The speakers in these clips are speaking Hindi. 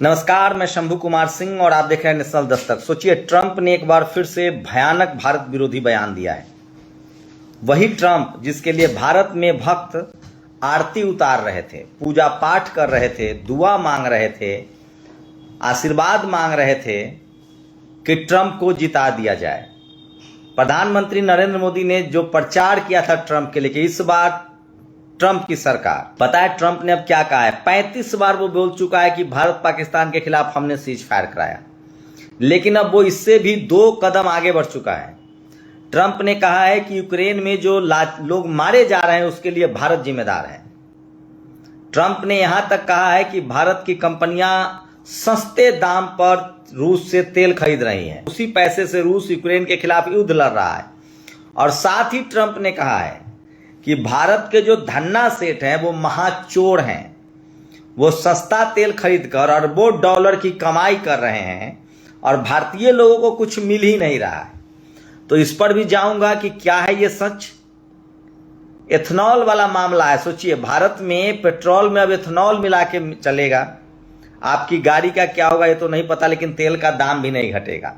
नमस्कार, मैं शंभू कुमार सिंह और आप देख रहे हैं नेशनल दस्तक। सोचिए, ट्रंप ने एक बार फिर से भयानक भारत विरोधी बयान दिया है। वही ट्रंप जिसके लिए भारत में भक्त आरती उतार रहे थे, पूजा पाठ कर रहे थे, दुआ मांग रहे थे, आशीर्वाद मांग रहे थे कि ट्रंप को जिता दिया जाए। प्रधानमंत्री नरेंद्र मोदी ने जो प्रचार किया था ट्रंप के लिए कि इस बार ट्रंप की सरकार, पता है ट्रंप ने अब क्या कहा है? 35 बार वो बोल चुका है कि भारत पाकिस्तान के खिलाफ हमने सीज फायर कराया, लेकिन अब वो इससे भी 2 कदम आगे बढ़ चुका है। ट्रंप ने कहा है कि यूक्रेन में जो लोग मारे जा रहे हैं उसके लिए भारत जिम्मेदार है। ट्रंप ने यहां तक कहा है कि भारत की कंपनियां सस्ते दाम पर रूस से तेल खरीद रही हैं, उसी पैसे से रूस यूक्रेन के खिलाफ युद्ध लड़ रहा है। और साथ ही ट्रंप ने कहा है कि भारत के जो धन्ना सेठ हैं वो महाचोर हैं, वो सस्ता तेल खरीदकर अरबों डॉलर की कमाई कर रहे हैं और भारतीय लोगों को कुछ मिल ही नहीं रहा है। तो इस पर भी जाऊंगा कि क्या है ये सच। एथेनॉल वाला मामला है। सोचिए, भारत में पेट्रोल में अब एथेनॉल मिला के चलेगा। आपकी गाड़ी का क्या होगा ये तो नहीं पता, लेकिन तेल का दाम भी नहीं घटेगा।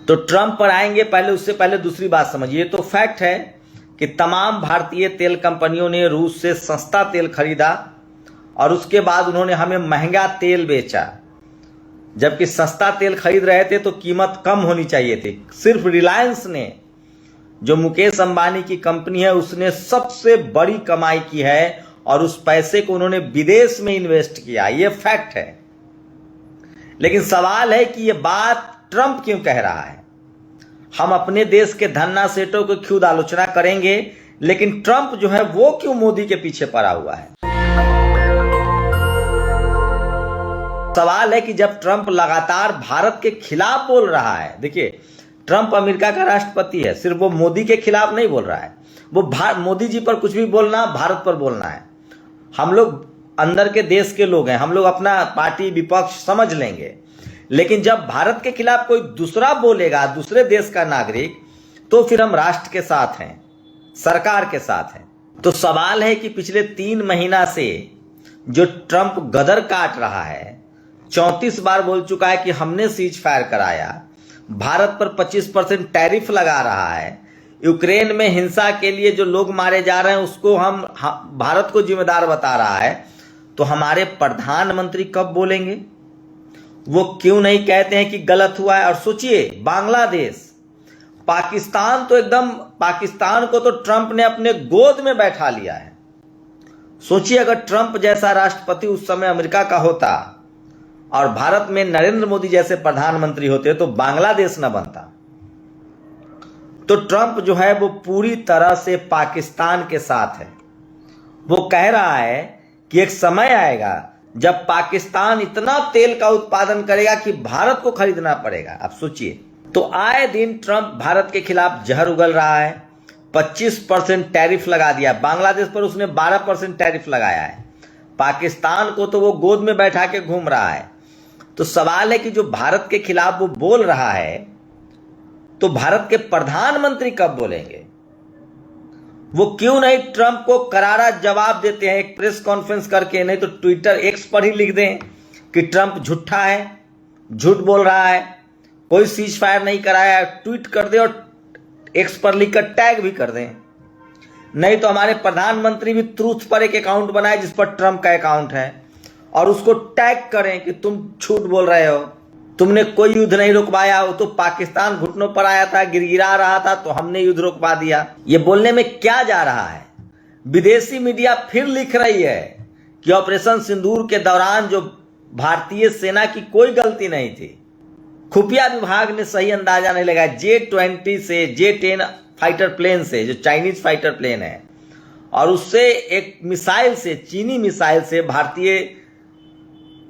तो ट्रंप पर आएंगे, पहले उससे पहले दूसरी बात समझिए। ये तो फैक्ट है कि तमाम भारतीय तेल कंपनियों ने रूस से सस्ता तेल खरीदा और उसके बाद उन्होंने हमें महंगा तेल बेचा। जबकि सस्ता तेल खरीद रहे थे तो कीमत कम होनी चाहिए थी। सिर्फ रिलायंस ने, जो मुकेश अंबानी की कंपनी है, उसने सबसे बड़ी कमाई की है और उस पैसे को उन्होंने विदेश में इन्वेस्ट किया। ये फैक्ट है। लेकिन सवाल है कि ये बात ट्रंप क्यों कह रहा है? हम अपने देश के धन्ना सेठों की खुद आलोचना करेंगे, लेकिन ट्रंप जो है वो क्यों मोदी के पीछे पड़ा हुआ है? सवाल है कि जब ट्रंप लगातार भारत के खिलाफ बोल रहा है, देखिए ट्रंप अमेरिका का राष्ट्रपति है, सिर्फ वो मोदी के खिलाफ नहीं बोल रहा है। वो मोदी जी पर कुछ भी बोलना, भारत पर बोलना है। हम लोग अंदर के देश के लोग हैं, हम लोग अपना पार्टी विपक्ष समझ लेंगे, लेकिन जब भारत के खिलाफ कोई दूसरा बोलेगा, दूसरे देश का नागरिक, तो फिर हम राष्ट्र के साथ हैं, सरकार के साथ हैं। तो सवाल है कि पिछले 3 महीना से जो ट्रंप गदर काट रहा है, 34 बार बोल चुका है कि हमने सीज फायर कराया, भारत पर 25% टैरिफ लगा रहा है, यूक्रेन में हिंसा के लिए जो लोग मारे जा रहे हैं उसको हम भारत को जिम्मेदार बता रहा है, तो हमारे प्रधानमंत्री कब बोलेंगे? वो क्यों नहीं कहते हैं कि गलत हुआ है? और सोचिए, बांग्लादेश, पाकिस्तान, तो एकदम पाकिस्तान को तो ट्रंप ने अपने गोद में बैठा लिया है। सोचिए, अगर ट्रंप जैसा राष्ट्रपति उस समय अमेरिका का होता और भारत में नरेंद्र मोदी जैसे प्रधानमंत्री होते तो बांग्लादेश न बनता। तो ट्रंप जो है वो पूरी तरह से पाकिस्तान के साथ है। वो कह रहा है कि एक समय आएगा जब पाकिस्तान इतना तेल का उत्पादन करेगा कि भारत को खरीदना पड़ेगा। आप सोचिए। तो आए दिन ट्रंप भारत के खिलाफ जहर उगल रहा है। 25% टैरिफ लगा दिया बांग्लादेश पर, उसने 12% टैरिफ लगाया है। पाकिस्तान को तो वो गोद में बैठा के घूम रहा है। तो सवाल है कि जो भारत के खिलाफ वो बोल रहा है, तो भारत के प्रधानमंत्री कब बोलेंगे? वो क्यों नहीं ट्रंप को करारा जवाब देते हैं एक प्रेस कॉन्फ्रेंस करके, नहीं तो ट्विटर एक्स पर ही लिख दें कि ट्रंप झूठा है, झूठ बोल रहा है, कोई सीज फायर नहीं कराया, ट्वीट कर दें और एक्स पर लिखकर टैग भी कर दें। नहीं तो हमारे प्रधानमंत्री भी ट्रूथ पर एक अकाउंट बनाए जिस पर ट्रंप का अकाउंट है और उसको टैग करें कि तुम झूठ बोल रहे हो, तुमने कोई युद्ध नहीं रुकवाया, वो तो पाकिस्तान घुटनों पर आया था, गिरगिरा रहा था, तो हमने युद्ध रुकवा दिया। ये बोलने में क्या जा रहा है? विदेशी मीडिया फिर लिख रही है कि ऑपरेशन सिंदूर के दौरान जो भारतीय सेना की कोई गलती नहीं थी। खुफिया विभाग ने सही अंदाजा नहीं लगाया। J-20 से, J-10 फाइटर प्लेन से, जो चाइनीज फाइटर प्लेन है, और उससे एक मिसाइल से, चीनी मिसाइल से भारतीय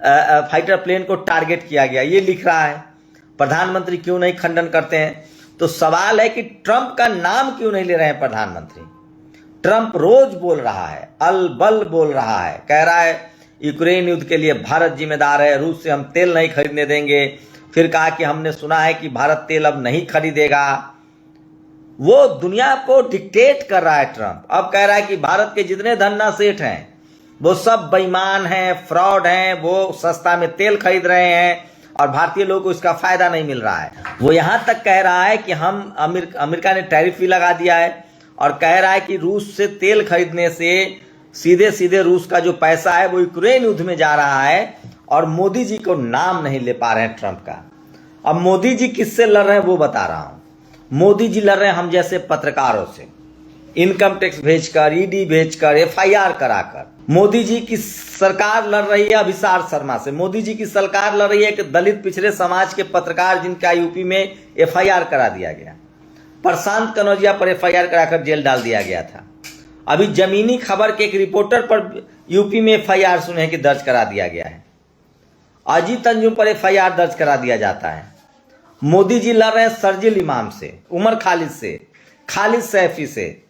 फाइटर प्लेन को टारगेट किया गया। ये लिख रहा है। प्रधानमंत्री क्यों नहीं खंडन करते हैं? तो सवाल है कि ट्रंप का नाम क्यों नहीं ले रहे हैं प्रधानमंत्री? ट्रंप रोज बोल रहा है, अलबल बोल रहा है, कह रहा है यूक्रेन युद्ध के लिए भारत जिम्मेदार है, रूस से हम तेल नहीं खरीदने देंगे। फिर कहा कि हमने सुना है कि भारत तेल अब नहीं खरीदेगा। वो दुनिया को डिक्टेट कर रहा है ट्रंप। अब कह रहा है कि भारत के जितने धन्ना सेठ हैं वो सब बेईमान हैं, फ्रॉड हैं, वो सस्ता में तेल खरीद रहे हैं और भारतीय लोगों को इसका फायदा नहीं मिल रहा है। वो यहां तक कह रहा है कि हम अमेरिका ने टैरिफ भी लगा दिया है और कह रहा है कि रूस से तेल खरीदने से सीधे सीधे रूस का जो पैसा है वो यूक्रेन युद्ध में जा रहा है और मोदी जी को नाम नहीं ले पा रहे हैं ट्रंप का। अब मोदी जी किससे लड़ रहे हैं वो बता रहा हूं। मोदी जी लड़ रहे हैं हम जैसे पत्रकारों से, इनकम टैक्स भेजकर, ईडी भेजकर, एफआईआर कराकर। मोदी जी की सरकार लड़ रही है अभिसार शर्मा से। मोदी जी की सरकार लड़ रही है कि दलित पिछड़े समाज के पत्रकार जिनका यूपी में एफआईआर करा दिया गया, प्रशांत कनौजिया पर एफआईआर कराकर जेल डाल दिया गया था। अभी जमीनी खबर के एक रिपोर्टर पर यूपी में एफआईआर सुने कि दर्ज करा दिया गया है। अजीत अंजुम पर एफआईआर दर्ज करा दिया जाता है। मोदी जी लड़ रहे हैं शर्जील इमाम से, उमर खालिद से, खालिद सैफी से,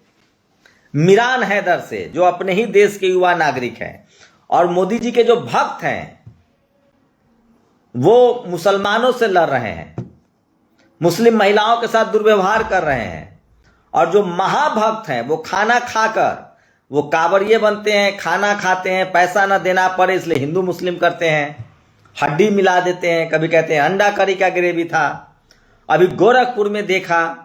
मिरान हैदर से, जो अपने ही देश के युवा नागरिक हैं। और मोदी जी के जो भक्त हैं वो मुसलमानों से लड़ रहे हैं, मुस्लिम महिलाओं के साथ दुर्व्यवहार कर रहे हैं। और जो महाभक्त हैं वो खाना खाकर, वो कांवरिये बनते हैं, खाना खाते हैं, पैसा ना देना पड़े इसलिए हिंदू मुस्लिम करते हैं, हड्डी मिला देते हैं, कभी कहते हैं अंडा करी का ग्रेवी था। अभी गोरखपुर में देखा,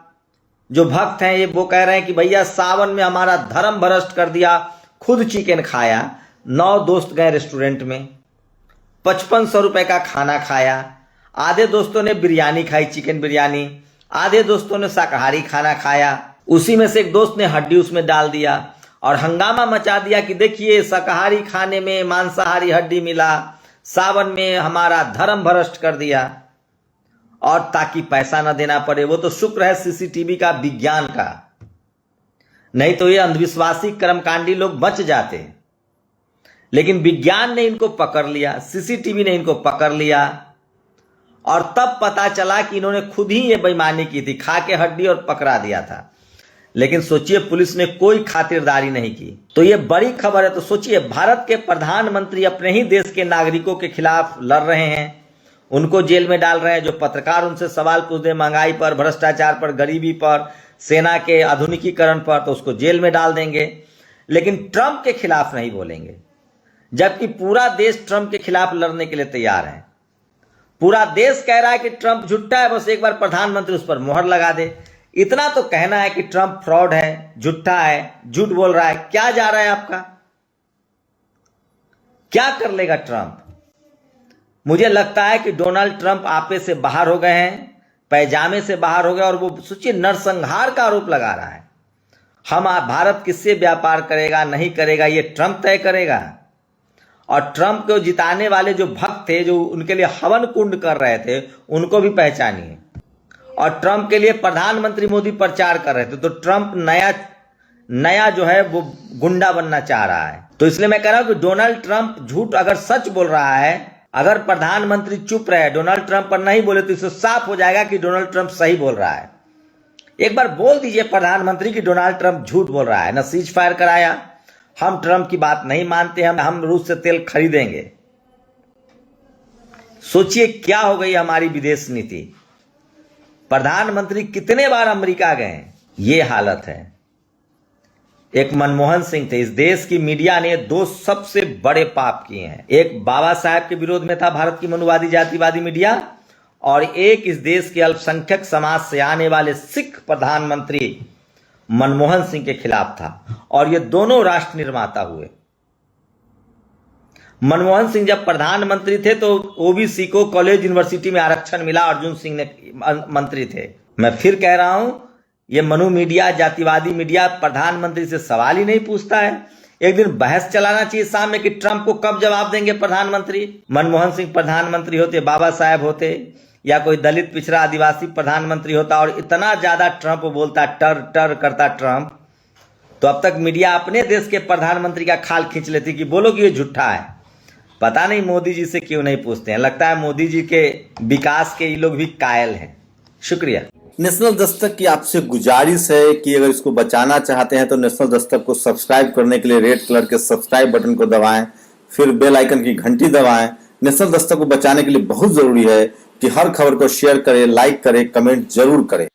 जो भक्त हैं ये वो कह रहे हैं कि भैया सावन में हमारा धर्म भ्रष्ट कर दिया, खुद चिकन खाया, 9 दोस्त गए रेस्टोरेंट में, 5500 रुपए का खाना खाया। आधे दोस्तों ने बिरयानी खाई, चिकन बिरयानी, आधे दोस्तों ने शाकाहारी खाना खाया। उसी में से एक दोस्त ने हड्डी उसमें डाल दिया और हंगामा मचा दिया कि देखिए शाकाहारी खाने में मांसाहारी हड्डी मिला, सावन में हमारा धर्म भ्रष्ट कर दिया। और ताकि पैसा ना देना पड़े। वो तो शुक्र है सीसीटीवी का, विज्ञान का, नहीं तो ये अंधविश्वासी कर्मकांडी लोग बच जाते। लेकिन विज्ञान ने इनको पकड़ लिया, सीसीटीवी ने इनको पकड़ लिया और तब पता चला कि इन्होंने खुद ही ये बेईमानी की थी, खा के हड्डी और पकड़ा दिया था। लेकिन सोचिए पुलिस ने कोई खातिरदारी नहीं की। तो ये बड़ी खबर है। तो सोचिए भारत के प्रधानमंत्री अपने ही देश के नागरिकों के खिलाफ लड़ रहे हैं, उनको जेल में डाल रहे हैं। जो पत्रकार उनसे सवाल पूछते महंगाई पर, भ्रष्टाचार पर, गरीबी पर, सेना के आधुनिकीकरण पर, तो उसको जेल में डाल देंगे। लेकिन ट्रंप के खिलाफ नहीं बोलेंगे, जबकि पूरा देश ट्रंप के खिलाफ लड़ने के लिए तैयार है। पूरा देश कह रहा है कि ट्रंप झूठा है, बस एक बार प्रधानमंत्री उस पर मोहर लगा दे। इतना तो कहना है कि ट्रंप फ्रॉड है, झूठा है, झूठ बोल रहा है। क्या जा रहा है आपका? क्या कर लेगा ट्रंप? मुझे लगता है कि डोनाल्ड ट्रंप आपे से बाहर हो गए हैं, पैजामे से बाहर हो गए। और वो सोचिए नरसंहार का आरोप लगा रहा है। हम भारत किससे व्यापार करेगा नहीं करेगा ये ट्रंप तय करेगा। और ट्रंप को जिताने वाले जो भक्त थे, जो उनके लिए हवन कुंड कर रहे थे, उनको भी पहचानिए। और ट्रंप के लिए प्रधानमंत्री मोदी प्रचार कर रहे थे। तो ट्रंप नया जो है वो गुंडा बनना चाह रहा है। तो इसलिए मैं कह रहा हूं कि डोनाल्ड ट्रंप झूठ अगर सच बोल रहा है, अगर प्रधानमंत्री चुप रहे, डोनाल्ड ट्रंप पर नहीं बोले, तो इससे साफ हो जाएगा कि डोनाल्ड ट्रंप सही बोल रहा है। एक बार बोल दीजिए प्रधानमंत्री कि डोनाल्ड ट्रंप झूठ बोल रहा है, न सीज फायर कराया, हम ट्रंप की बात नहीं मानते, हम रूस से तेल खरीदेंगे। सोचिए क्या हो गई हमारी विदेश नीति। प्रधानमंत्री कितने बार अमेरिका गए, ये हालत है। एक मनमोहन सिंह थे। इस देश की मीडिया ने 2 सबसे बड़े पाप किए हैं। एक बाबा साहब के विरोध में था भारत की मनुवादी जातिवादी मीडिया, और एक इस देश के अल्पसंख्यक समाज से आने वाले सिख प्रधानमंत्री मनमोहन सिंह के खिलाफ था। और ये दोनों राष्ट्र निर्माता हुए। मनमोहन सिंह जब प्रधानमंत्री थे तो ओबीसी को कॉलेज यूनिवर्सिटी में आरक्षण मिला, अर्जुन सिंह ने मंत्री थे। मैं फिर कह रहा हूं, ये मनु मीडिया, जातिवादी मीडिया प्रधानमंत्री से सवाल ही नहीं पूछता है। एक दिन बहस चलाना चाहिए सामने कि ट्रंप को कब जवाब देंगे प्रधानमंत्री। मनमोहन सिंह प्रधानमंत्री होते, बाबा साहेब होते, या कोई दलित पिछड़ा आदिवासी प्रधानमंत्री होता और इतना ज्यादा ट्रंप बोलता, टर टर करता ट्रंप, तो अब तक मीडिया अपने देश के प्रधानमंत्री का खाल खींच लेती कि बोलो कि ये झूठा है। पता नहीं मोदी जी से क्यों नहीं पूछते हैं। लगता है मोदी जी के विकास के ये लोग भी कायल हैं। शुक्रिया। नेशनल दस्तक की आपसे गुजारिश है कि अगर इसको बचाना चाहते हैं तो नेशनल दस्तक को सब्सक्राइब करने के लिए रेड कलर के सब्सक्राइब बटन को दबाएं, फिर बेल आइकन की घंटी दबाएं। नेशनल दस्तक को बचाने के लिए बहुत जरूरी है कि हर खबर को शेयर करें, लाइक करें, कमेंट जरूर करें।